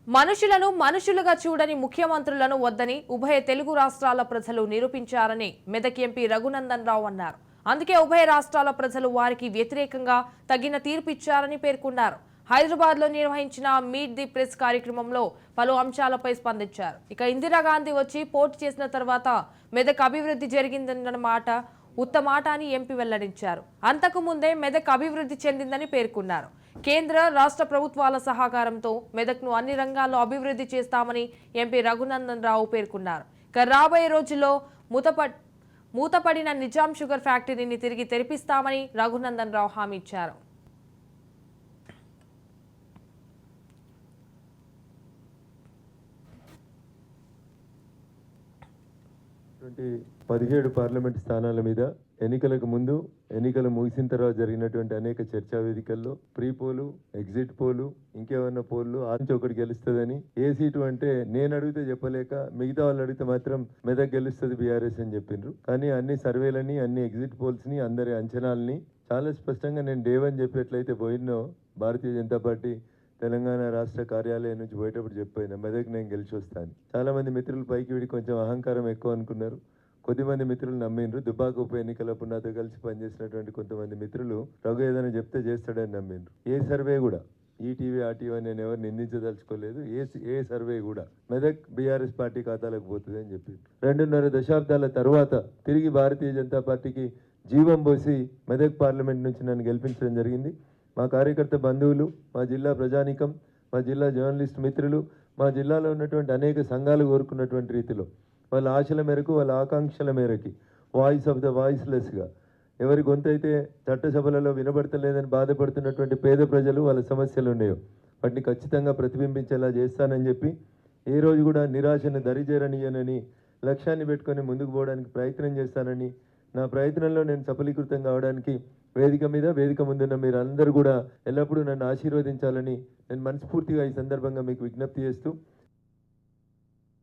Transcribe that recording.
మనుషులను మనుషులుగా చూడని ముఖ్యమంత్రులను వద్దని ఉభయ తెలుగు రాష్ట్రాల ప్రజలు నిరూపించారని మెదక్ ఎంపీ రఘునందన్ రావు అన్నారు. అందుకే ఉభయ రాష్ట్రాల ప్రజలు వారికి వ్యతిరేకంగా తగిన తీర్పు ఇచ్చారని పేర్కొన్నారు. హైదరాబాద్ లో నిర్వహించిన మీట్ ది ప్రెస్ కార్యక్రమంలో పలు అంశాలపై స్పందించారు. ఇక ఇందిరాగాంధీ వచ్చి పోటీ చేసిన తర్వాత మెదక్ అభివృద్ధి జరిగిందన్న మాట ఉత్తమాట అని ఎంపీ వెల్లడించారు. అంతకు ముందే మెదక్ అభివృద్ధి చెందిందని పేర్కొన్నారు. కేంద్ర రాష్ట్ర ప్రభుత్వాల సహకారంతో మెదక్ను అన్ని రంగాల్లో అభివృద్ధి చేస్తామని ఎంపీ రఘునందన్ రావు పేర్కొన్నారు. ఇక రాబోయే రోజుల్లో మూతపడిన నిజాం షుగర్ ఫ్యాక్టరీని తిరిగి తెరిపిస్తామని రఘునందన్ రావు హామీ ఇచ్చారు. ఇటువంటి 17 పార్లమెంట్ స్థానాల మీద ఎన్నికలకు ముందు ఎన్నికలు ముగిసిన తర్వాత జరిగినటువంటి అనేక చర్చా వేదికల్లో ప్రీ పోలు, ఎగ్జిట్ పోలు, ఇంకేమన్నా పోలు ఆంచి ఒకటి గెలుస్తుందని, ఏ సీటు అంటే నేను అడిగితే చెప్పలేక మిగతా వాళ్ళు అడిగితే మాత్రం మెదక్ గెలుస్తుంది బీఆర్ఎస్ అని చెప్పిండ్రు. కానీ అన్ని సర్వేలని, అన్ని ఎగ్జిట్ పోల్స్ ని, అందరి అంచనాలని చాలా స్పష్టంగా నేను డేవని చెప్పేట్లయితే పోయినో భారతీయ జనతా పార్టీ తెలంగాణ రాష్ట్ర కార్యాలయం నుంచి పోయేటప్పుడు చెప్పిన మెదక్ నేను గెలిచి వస్తాను. చాలా మంది మిత్రులు పైకి విడి కొంచెం అహంకారం ఎక్కువ అనుకున్నారు. కొద్దిమంది మిత్రులు నమ్మిండ్రు. దుబ్బాక ఉప ఎన్నికలప్పుడు నాతో కలిసి పనిచేసినటువంటి కొంతమంది మిత్రులు రఘు ఏదైనా చెప్తే చేస్తాడని నమ్మిండ్రు. ఏ సర్వే కూడా ఈటీవీ ఆర్టీవీ నేను ఎవరు నిందించదలుచుకోలేదు. ఏ సర్వే కూడా మెదక్ బీఆర్ఎస్ పార్టీ ఖాతాలకు పోతుంది అని చెప్పిండ్రు. 2.5 దశాబ్దాల తర్వాత తిరిగి భారతీయ జనతా పార్టీకి జీవం పోసి మెదక్ పార్లమెంట్ నుంచి నన్ను గెలిపించడం జరిగింది. మా కార్యకర్త బంధువులు, మా జిల్లా ప్రజానికం, మా జిల్లా జర్నలిస్ట్ మిత్రులు, మా జిల్లాలో ఉన్నటువంటి అనేక సంఘాలు కోరుకున్నటువంటి రీతిలో వాళ్ళ ఆశల మేరకు, వాళ్ళ ఆకాంక్షల మేరకి వాయిస్ ఆఫ్ ద వాయిస్లెస్గా ఎవరి గొంతైతే చట్టసభలలో వినబడతలేదని బాధపడుతున్నటువంటి పేద ప్రజలు వాళ్ళ సమస్యలు ఉన్నాయో వాటిని ఖచ్చితంగా ప్రతిబింబించేలా చేస్తానని చెప్పి, ఏ రోజు కూడా నిరాశను దరిచేరనీయనని లక్ష్యాన్ని పెట్టుకొని ముందుకు పోవడానికి ప్రయత్నం చేస్తానని, నా ప్రయత్నంలో నేను సఫలీకృతం కావడానికి వేదిక ముందున్న మీరు అందరూ కూడా ఎల్లప్పుడూ నన్ను ఆశీర్వదించాలని నేను మనస్ఫూర్తిగా ఈ సందర్భంగా మీకు విజ్ఞప్తి చేస్తూ